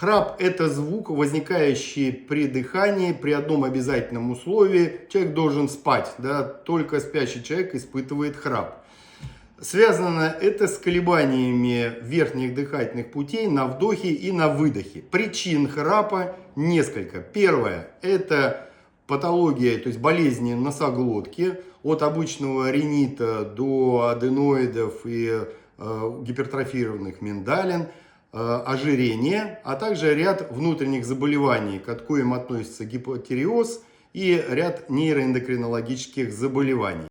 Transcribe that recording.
Храп – это звук, возникающий при дыхании, при одном обязательном условии. Человек должен спать, да? Только спящий человек испытывает храп. Связано это с колебаниями верхних дыхательных путей на вдохе и на выдохе. Причин храпа несколько. Первое – это патология, то есть болезни носоглотки, от обычного ринита до аденоидов и гипертрофированных миндалин, ожирение, а также ряд внутренних заболеваний, к коим относятся гипотиреоз и ряд нейроэндокринологических заболеваний.